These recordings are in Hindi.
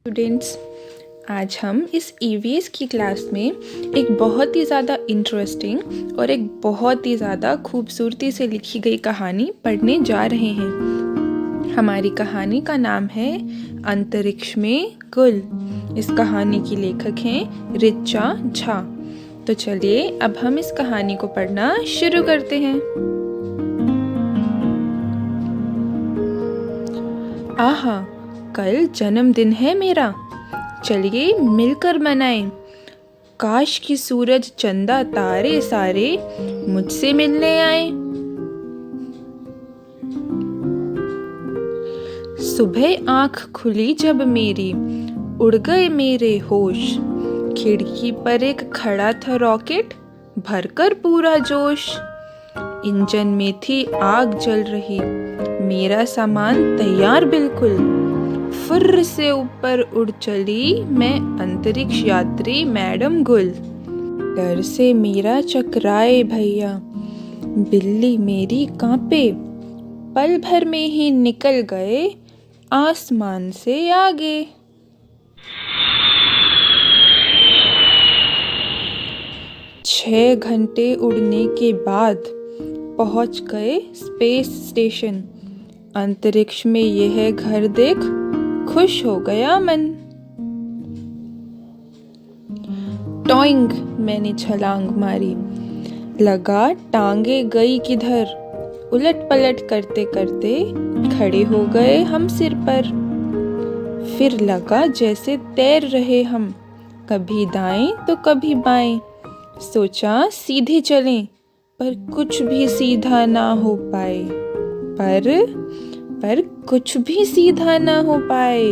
स्टूडेंट्स, आज हम इस ईवीएस की क्लास में एक बहुत ही ज़्यादा इंटरेस्टिंग और एक बहुत ही ज़्यादा खूबसूरती से लिखी गई कहानी पढ़ने जा रहे हैं। हमारी कहानी का नाम है अंतरिक्ष में गुल। इस कहानी की लेखक हैं ऋचा झा। तो चलिए अब हम इस कहानी को पढ़ना शुरू करते हैं। आहा, कल जन्मदिन है मेरा, चलिए मिलकर मनाएं। काश कि सूरज चंदा तारे सारे मुझसे मिलने आए। सुबह आंख खुली जब मेरी, उड़ गए मेरे होश। खिड़की पर एक खड़ा था रॉकेट, भरकर पूरा जोश। इंजन में थी आग जल रही, मेरा सामान तैयार बिल्कुल। फुर्र से ऊपर उड़ चली मैं, अंतरिक्ष यात्री मैडम गुल। डर से मेरा चकराए भैया, बिल्ली मेरी कांपे। पल भर में ही निकल गए आसमान से आगे। 6 घंटे उड़ने के बाद पहुंच गए स्पेस स्टेशन। अंतरिक्ष में यह घर देख खुश हो गया मन। टॉइंग, मैंने छलांग मारी, लगा टांगे गई किधर। उलट पलट करते करते खड़े हो गए हम सिर पर। फिर लगा जैसे तैर रहे हम, कभी दाएं तो कभी बाएं। सोचा सीधे चलें, पर कुछ भी सीधा ना हो पाए। पर कुछ भी सीधा ना हो पाए।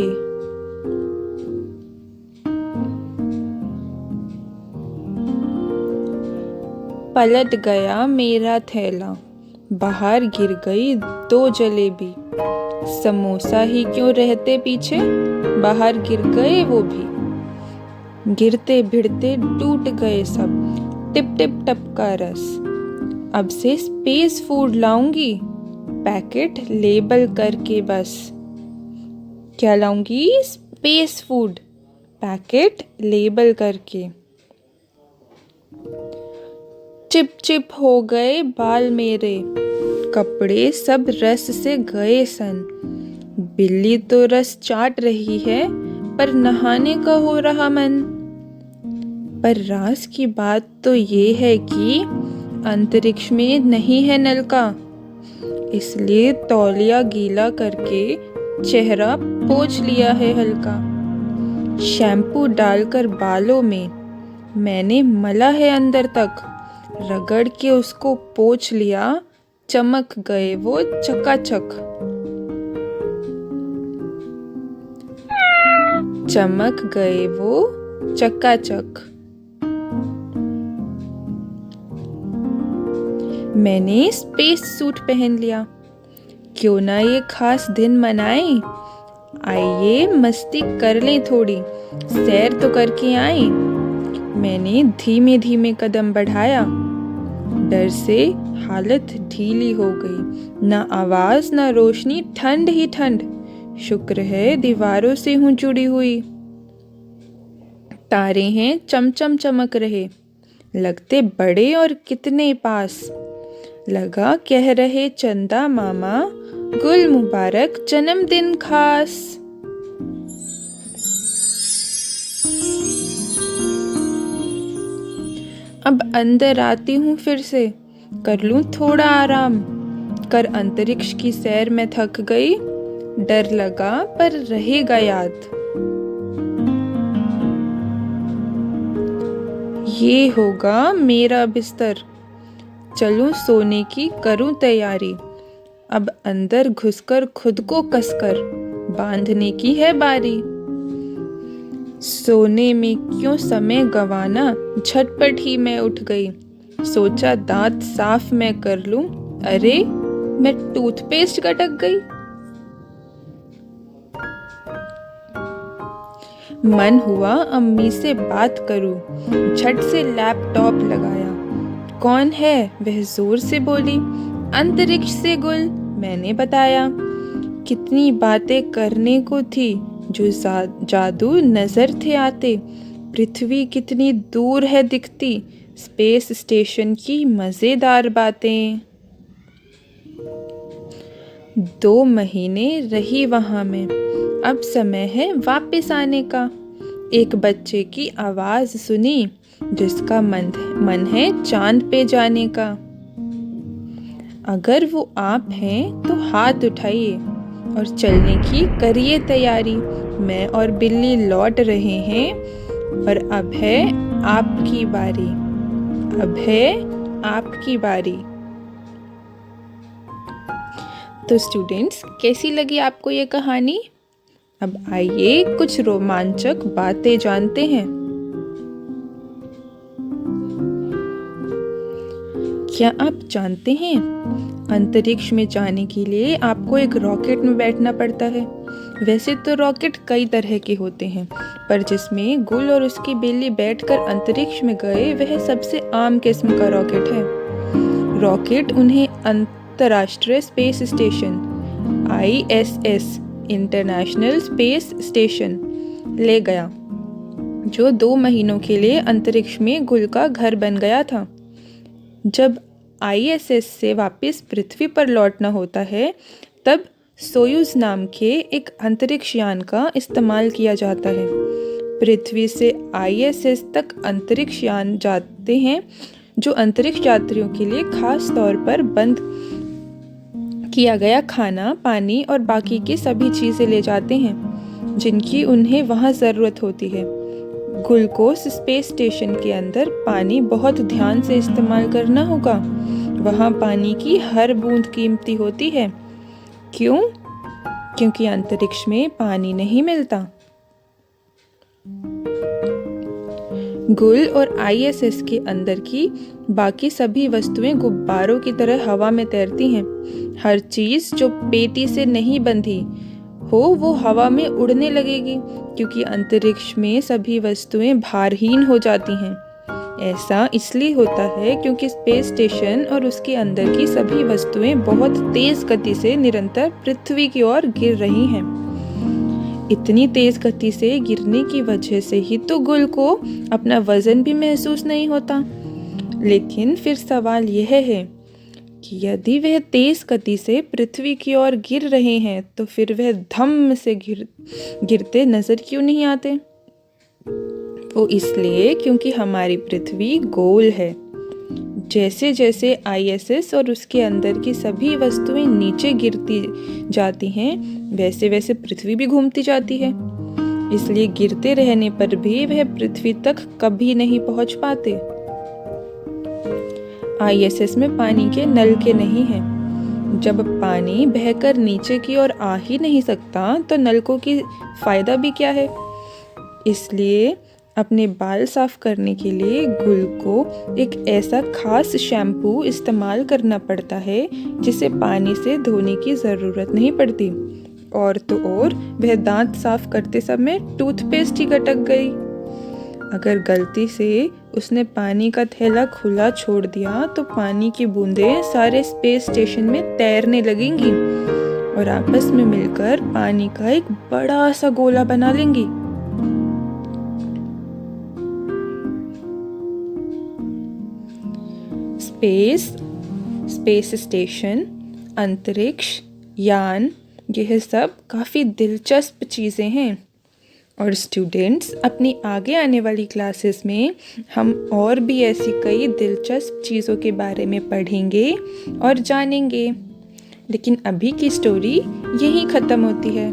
पलट गया मेरा थैला, बाहर गिर गई 2 जलेबी। समोसा ही क्यों रहते पीछे, बाहर गिर गए वो भी। गिरते भिड़ते टूट गए सब, टिप टिप टप का रस। अब से स्पेस फूड लाऊंगी, पैकेट लेबल करके बस। क्या लाऊंगी? स्पेस फूड, पैकेट लेबल करके। चिप चिप हो गए बाल मेरे, कपड़े सब रस से गए सन। बिल्ली तो रस चाट रही है, पर नहाने का हो रहा मन। पर राज की बात तो ये है कि अंतरिक्ष में नहीं है नलका, इसलिए तौलिया गीला करके चेहरा पोंछ लिया है हल्का। शैम्पू डालकर बालों में मैंने मला है अंदर तक, रगड़ के उसको पोंछ लिया, चमक गए वो चकाचक। चमक गए वो चकाचक। मैंने स्पेस सूट पहन लिया, क्यों ना ये खास दिन मनाएं। आइए मस्ती कर लें थोड़ी, सैर तो करके आए। मैंने धीमे धीमे कदम बढ़ाया, डर से हालत ढीली हो गई। ना आवाज ना रोशनी, ठंड ही ठंड। शुक्र है दीवारों से हूँ जुड़ी हुई। तारे हैं चमचम चमक रहे, लगते बड़े और कितने पास। लगा कह रहे चंदा मामा, गुल मुबारक जन्मदिन खास। अब अंदर आती हूँ फिर से, कर लूँ थोड़ा आराम। कर अंतरिक्ष की सैर में थक गई, डर लगा पर रहेगा याद। ये होगा मेरा बिस्तर, चलूं सोने की करूं तैयारी। अब अंदर घुसकर खुद को कसकर बांधने की है बारी। सोने में क्यों समय गंवाना, झटपट ही मैं उठ गई। सोचा दांत साफ मैं कर लूं, अरे मैं टूथपेस्ट गटक गई। मन हुआ अम्मी से बात करूं, झट से लैपटॉप लगाया। कौन है? वह जोर से बोली। अंतरिक्ष से गुल, मैंने बताया। कितनी बातें करने को थी, जो जादू नजर थे आते। पृथ्वी कितनी दूर है दिखती, स्पेस स्टेशन की मजेदार बातें। 2 महीने रही वहां मैं, अब समय है वापस आने का। एक बच्चे की आवाज सुनी, जिसका मन है चांद पे जाने का। अगर वो आप हैं तो हाथ उठाइए और चलने की करिए तैयारी। मैं और बिल्ली लौट रहे हैं और अब है आपकी बारी। अब है आपकी बारी। तो स्टूडेंट्स, कैसी लगी आपको ये कहानी? अब आइए कुछ रोमांचक बातें जानते हैं। क्या आप जानते हैं, अंतरिक्ष में जाने के लिए आपको एक रॉकेट में बैठना पड़ता है। वैसे तो रॉकेट कई तरह के होते हैं, पर जिसमें गुल और उसकी बिल्ली बैठकर अंतरिक्ष में गए, वह सबसे आम किस्म का रॉकेट है। रॉकेट उन्हें अंतर्राष्ट्रीय space station ISS international space station ले गया, जो 2 महीनों के लिए अंतरिक्ष में गुल का घर बन गया था। जब ISS से वापस पृथ्वी पर लौटना होता है, तब सोयूज नाम के एक अंतरिक्ष यान का इस्तेमाल किया जाता है। पृथ्वी से ISS तक अंतरिक्ष यान जाते हैं, जो अंतरिक्ष यात्रियों के लिए खास तौर पर बंद किया गया खाना, पानी और बाकी की सभी चीजें ले जाते हैं, जिनकी उन्हें वहां जरूरत होती है। ग्लूकोस स्पेस स्टेशन के अंदर पानी बहुत ध्यान से इस्तेमाल करना होगा। वहाँ पानी की हर बूंद कीमती होती है। क्यों? क्योंकि अंतरिक्ष में पानी नहीं मिलता। गुल और ISS के अंदर की बाकी सभी वस्तुएं गुब्बारों की तरह हवा में तैरती हैं। हर चीज जो पेटी से नहीं बंधी हो, वो हवा में उड़ने लगेगी, क्योंकि अंतरिक्ष में सभी वस्तुएं भारहीन हो जाती हैं। ऐसा इसलिए होता है क्योंकि स्पेस स्टेशन और उसके अंदर की सभी वस्तुएं बहुत तेज गति से निरंतर पृथ्वी की ओर गिर रही हैं। इतनी तेज गति से गिरने की वजह से ही तो गुल को अपना वजन भी महसूस नहीं होता। लेकिन फिर सवाल यह है कि यदि वह तेज गति से पृथ्वी की ओर गिर रहे हैं, तो फिर वह धम से गिरते नजर क्यों नहीं आते? वो इसलिए क्योंकि हमारी पृथ्वी गोल है। जैसे जैसे ISS और उसके अंदर की सभी वस्तुएं नीचे गिरती जाती हैं, वैसे वैसे पृथ्वी भी घूमती जाती है। इसलिए गिरते रहने पर भी वह पृथ्वी तक कभी नहीं पहुंच पाते। ISS में पानी के नलके नहीं हैं। जब पानी बहकर नीचे की ओर आ ही नहीं सकता, तो नलकों की फायदा भी क्या है? इसलिए अपने बाल साफ करने के लिए गुल को एक ऐसा खास शैम्पू इस्तेमाल करना पड़ता है, जिसे पानी से धोने की ज़रूरत नहीं पड़ती। और तो और वह दांत साफ करते समय टूथपेस्ट ही गटक गई। अगर गलती से उसने पानी का थैला खुला छोड़ दिया, तो पानी की बूंदें सारे स्पेस स्टेशन में तैरने लगेंगी और आपस में मिलकर पानी का एक बड़ा सा गोला बना लेंगी। स्पेस स्टेशन, अंतरिक्ष यान, यह सब काफ़ी दिलचस्प चीज़ें हैं। और स्टूडेंट्स, अपनी आगे आने वाली क्लासेस में हम और भी ऐसी कई दिलचस्प चीज़ों के बारे में पढ़ेंगे और जानेंगे। लेकिन अभी की स्टोरी यहीं ख़त्म होती है।